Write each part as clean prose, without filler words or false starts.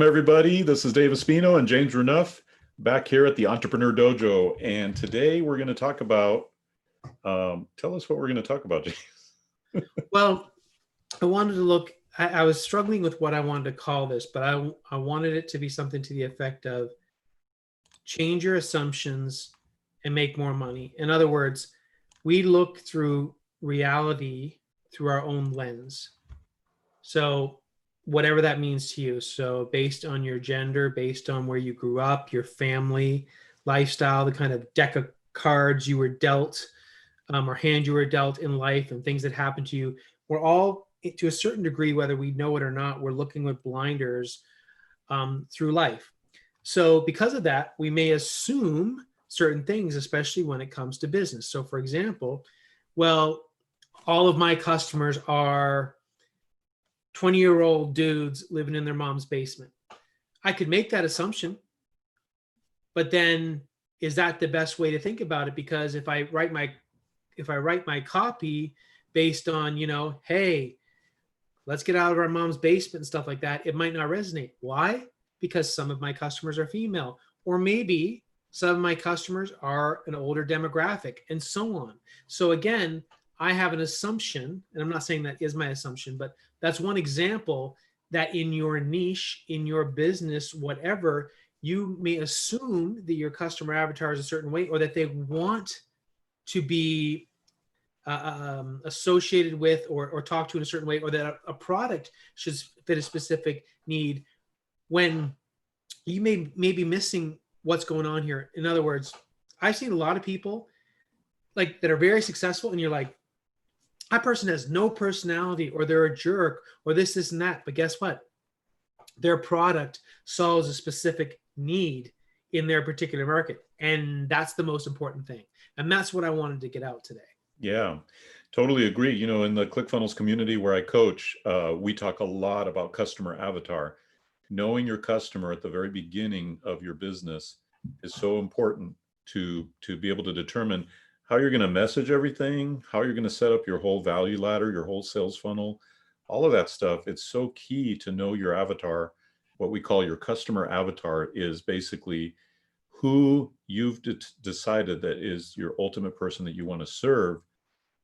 Everybody. This is Dave Espino and James Renuff back here at the Entrepreneur Dojo. And today we're going to talk about, tell us what we're going to talk about, James. Well, I wanted to look, I was struggling with what I wanted to call this, but I wanted it to be something to the effect of change your assumptions and make more money. In other words, we look through reality through our own lens. So whatever that means to you. So based on your gender, based on where you grew up, your family, lifestyle, the kind of deck of cards you were dealt or hand you were dealt in life and things that happened to you, we're all, to a certain degree, whether we know it or not, we're looking with blinders through life. So because of that, we may assume certain things, especially when it comes to business. So for example, well, all of my customers are 20-year-old dudes living in their mom's basement. I could make that assumption, but then is that the best way to think about it? Because if I write my copy based on, hey, let's get out of our mom's basement and stuff like that, it might not resonate. Why? Because some of my customers are female, or maybe some of my customers are an older demographic, and so on. So again, I have an assumption, and I'm not saying that is my assumption, but that's one example that in your niche, in your business, whatever, you may assume that your customer avatar is a certain way, or that they want to be associated with or talk to in a certain way, or that a product should fit a specific need, when you may be missing what's going on here. In other words, I've seen a lot of people like that are very successful, and you're like, that person has no personality, or they're a jerk, or this, and that. But guess what? Their product solves a specific need in their particular market. And that's the most important thing. And that's what I wanted to get out today. Yeah, totally agree. In the ClickFunnels community where I coach, we talk a lot about customer avatar. Knowing your customer at the very beginning of your business is so important to be able to determine how you're going to message everything, how you're going to set up your whole value ladder, your whole sales funnel, all of that stuff. It's so key to know your avatar. What we call your customer avatar is basically who you've decided that is your ultimate person that you want to serve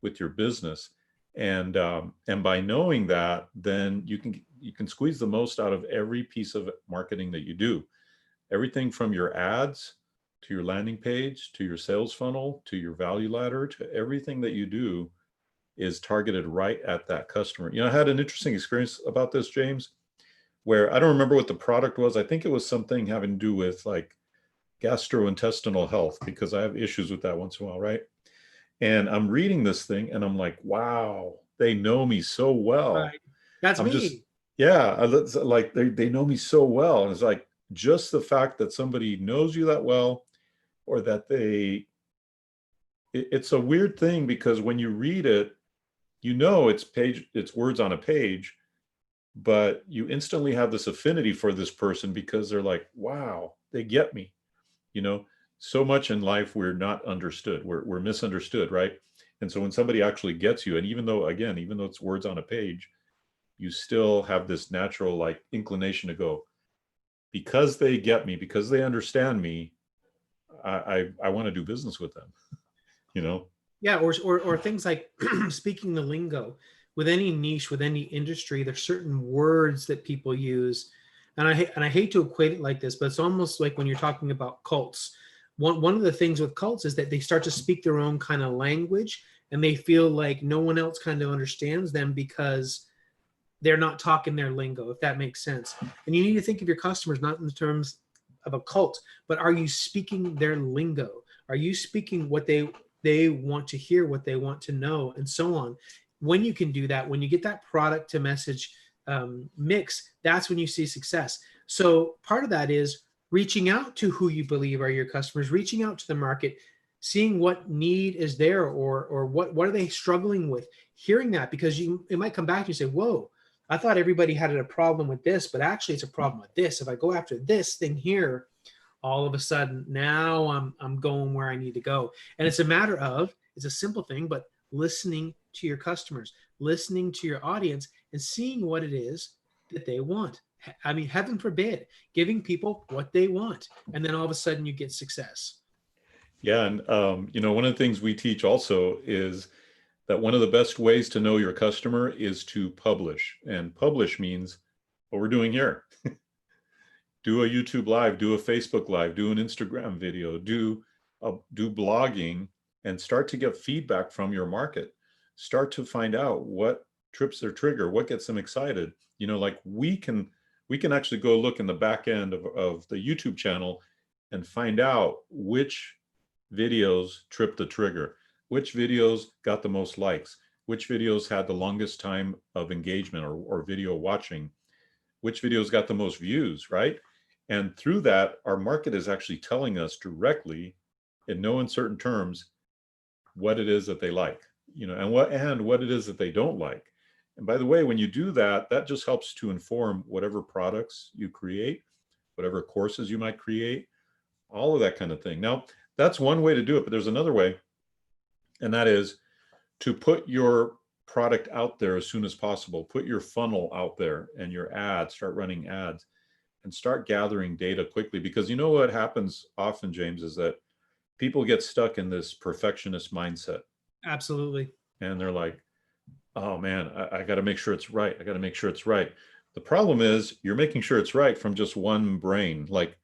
with your business. And by knowing that, then you can squeeze the most out of every piece of marketing that you do. Everything from your ads to your landing page, to your sales funnel, to your value ladder, to everything that you do is targeted right at that customer. I had an interesting experience about this, James, where I don't remember what the product was. I think it was something having to do with like gastrointestinal health, because I have issues with that once in a while, right? And I'm reading this thing and I'm like, wow, they know me so well. Right. That's I'm me. just, yeah, like they know me so well. And it's like just the fact that somebody knows you that well, or that it's a weird thing, because when you read it, it's words on a page, but you instantly have this affinity for this person because they're like, wow, they get me. So much in life we're not understood, we're misunderstood, right? And so when somebody actually gets you, and even though it's words on a page, you still have this natural like inclination to go, because they get me, because they understand me, I want to do business with them. Yeah, or things like speaking the lingo. With any niche, with any industry, there's certain words that people use, and I hate to equate it like this, but it's almost like when you're talking about cults. One of the things with cults is that they start to speak their own kind of language, and they feel like no one else kind of understands them because they're not talking their lingo, if that makes sense. And you need to think of your customers not in terms of a cult, but are you speaking their lingo? Are you speaking what they want to hear, what they want to know, and so on? When you can do that, when you get that product to message mix, that's when you see success. So part of that is reaching out to who you believe are your customers, reaching out to the market, seeing what need is there, or what are they struggling with, hearing that, because it might come back to you and say, whoa, I thought everybody had a problem with this, but actually it's a problem with this. If I go after this thing here, all of a sudden now I'm going where I need to go. And it's a matter of, it's a simple thing, but listening to your customers, listening to your audience, and seeing what it is that they want. I mean, heaven forbid, giving people what they want. And then all of a sudden you get success. Yeah. And, one of the things we teach also is that one of the best ways to know your customer is to publish. And publish means what we're doing here. Do a YouTube live, do a Facebook live, do an Instagram video, do blogging, and start to get feedback from your market. Start to find out what trips their trigger, what gets them excited. Like we can actually go look in the back end of the YouTube channel and find out which videos tripped the trigger, which videos got the most likes, which videos had the longest time of engagement or video watching, which videos got the most views, right? And through that, our market is actually telling us directly, in no uncertain terms, what it is that they like, and what it is that they don't like. And by the way, when you do that, that just helps to inform whatever products you create, whatever courses you might create, all of that kind of thing. Now, that's one way to do it, but there's another way, and that is to put your product out there as soon as possible. Put your funnel out there and your ads, start running ads and start gathering data quickly. Because you know what happens often, James, is that people get stuck in this perfectionist mindset. Absolutely. And they're like, oh man, I got to make sure it's right. I got to make sure it's right. The problem is you're making sure it's right from just one brain. Like,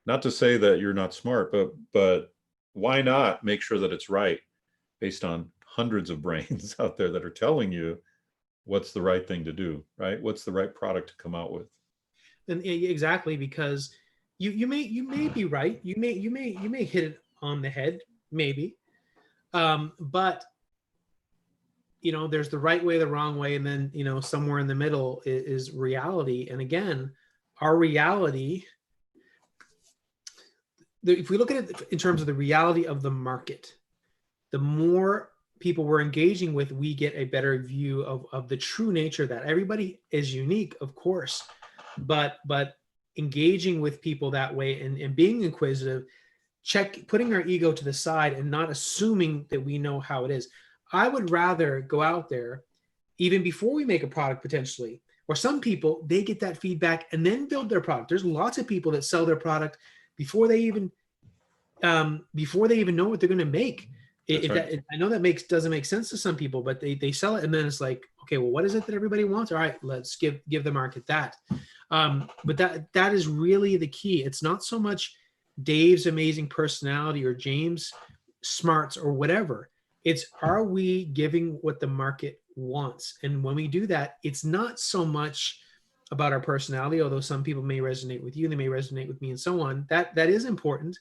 not to say that you're not smart, but why not make sure that it's right based on hundreds of brains out there that are telling you what's the right thing to do, right? What's the right product to come out with? And exactly, because you may be right. You may hit it on the head, maybe. But there's the right way, the wrong way, and then somewhere in the middle is reality. And again, our reality, if we look at it in terms of the reality of the market, the more people we're engaging with, we get a better view of the true nature. That everybody is unique, of course, but engaging with people that way and being inquisitive, putting our ego to the side and not assuming that we know how it is. I would rather go out there even before we make a product potentially, or some people, they get that feedback and then build their product. There's lots of people that sell their product before they even know what they're going to make. I know that doesn't make sense to some people, but they sell it and then it's like, okay, well, what is it that everybody wants? All right, let's give the market that. But that is really the key. It's not so much Dave's amazing personality or James' smarts or whatever. It's, are we giving what the market wants? And when we do that, it's not so much about our personality, although some people may resonate with you, they may resonate with me and so on. That is important.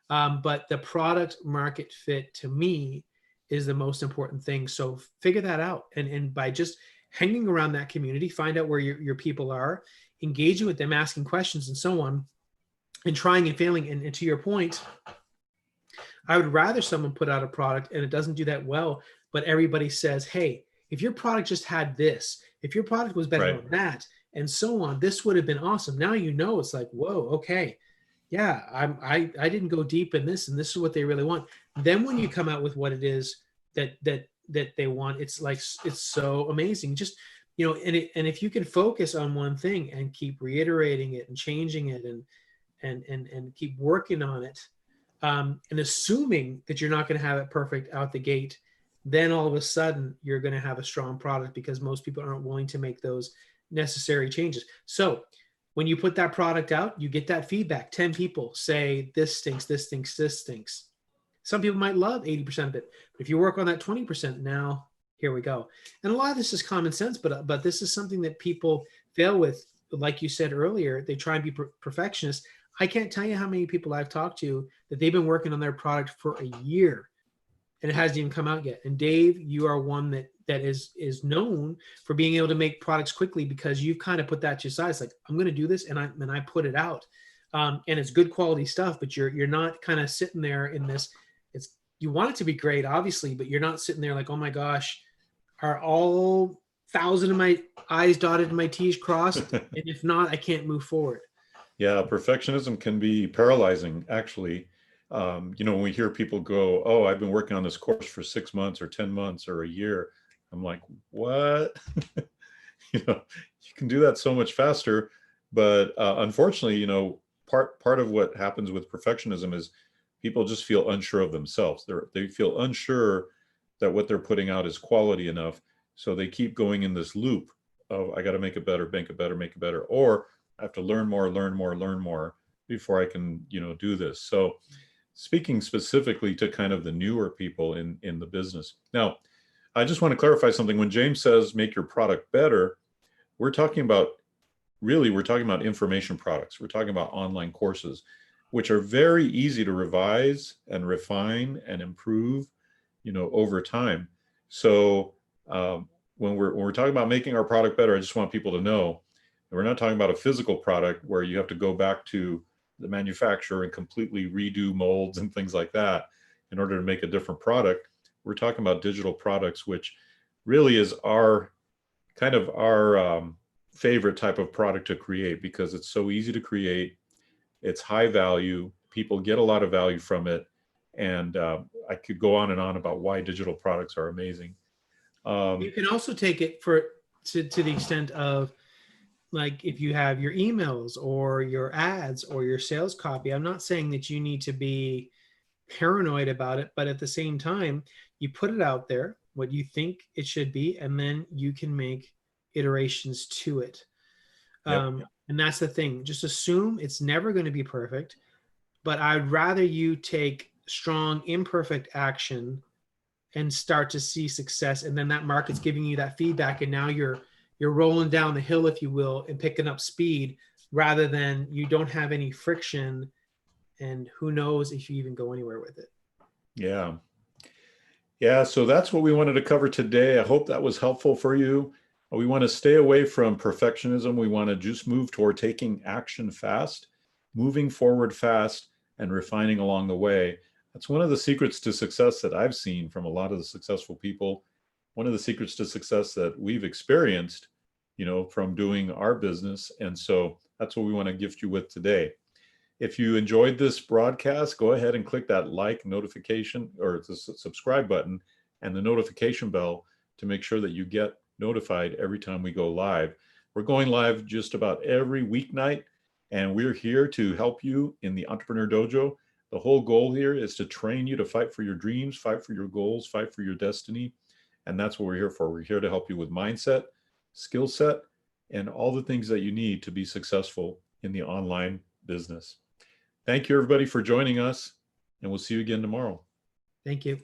But the product market fit, to me, is the most important thing. So figure that out. And by just hanging around that community, find out where your people are, engaging with them, asking questions and so on, and trying and failing. And to your point, I would rather someone put out a product and it doesn't do that well, but everybody says, hey, if your product just had this, if your product was better Right. than that, and so on, this would have been awesome. Now it's like, whoa, okay. Yeah, I didn't go deep in this, and this is what they really want. Then when you come out with what it is that they want, it's like, it's so amazing. Just and if you can focus on one thing and keep reiterating it and changing it and keep working on it, and assuming that you're not going to have it perfect out the gate, then all of a sudden you're going to have a strong product, because most people aren't willing to make those necessary changes. So when you put that product out, you get that feedback. 10 people say this stinks, this stinks, this stinks. Some people might love 80% of it, but if you work on that 20%, now here we go. And a lot of this is common sense, but this is something that people fail with. Like you said earlier, they try and be perfectionists. I can't tell you how many people I've talked to that they've been working on their product for a year and it hasn't even come out yet. And Dave, you are one that is known for being able to make products quickly, because you've kind of put that to your side. It's like, I'm going to do this, and I put it out, and it's good quality stuff. But you're not kind of sitting there in this. You want it to be great, obviously, but you're not sitting there like, oh my gosh, are all 1,000 of my I's dotted and my T's crossed? And if not, I can't move forward. Yeah, perfectionism can be paralyzing, actually. When we hear people go, oh, I've been working on this course for 6 months or 10 months or a year, I'm like, what? You can do that so much faster. But unfortunately, part of what happens with perfectionism is people just feel unsure of themselves. They feel unsure that what they're putting out is quality enough. So they keep going in this loop of, I got to make it better, make it better, make it better, or I have to learn more, learn more, learn more before I can, do this. So speaking specifically to kind of the newer people in the business. Now, I just want to clarify something. When James says make your product better, we're talking about we're talking about information products. We're talking about online courses, which are very easy to revise and refine and improve, over time. So when we're talking about making our product better, I just want people to know that we're not talking about a physical product where you have to go back to the manufacturer and completely redo molds and things like that in order to make a different product. We're talking about digital products, which really is our kind of our favorite type of product to create because it's so easy to create. It's high value. People get a lot of value from it. And I could go on and on about why digital products are amazing. You can also take it to the extent of, like, if you have your emails or your ads or your sales copy. I'm not saying that you need to be paranoid about it, but at the same time, you put it out there, what you think it should be, and then you can make iterations to it. Yep. And that's the thing. Just assume it's never going to be perfect, but I'd rather you take strong, imperfect action and start to see success, and then that market's giving you that feedback, and now you're rolling down the hill, if you will, and picking up speed, rather than you don't have any friction, and who knows if you even go anywhere with it. Yeah. Yeah. So that's what we wanted to cover today. I hope that was helpful for you. We want to stay away from perfectionism. We want to just move toward taking action fast, moving forward fast, and refining along the way. That's one of the secrets to success that I've seen from a lot of the successful people. One of the secrets to success that we've experienced, from doing our business. And so that's what we want to gift you with today. If you enjoyed this broadcast, go ahead and click that like notification or the subscribe button and the notification bell to make sure that you get notified every time we go live. We're going live just about every weeknight, and we're here to help you in the Entrepreneur Dojo. The whole goal here is to train you to fight for your dreams, fight for your goals, fight for your destiny. And that's what we're here for. We're here to help you with mindset, skill set, and all the things that you need to be successful in the online business. Thank you, everybody, for joining us, and we'll see you again tomorrow. Thank you.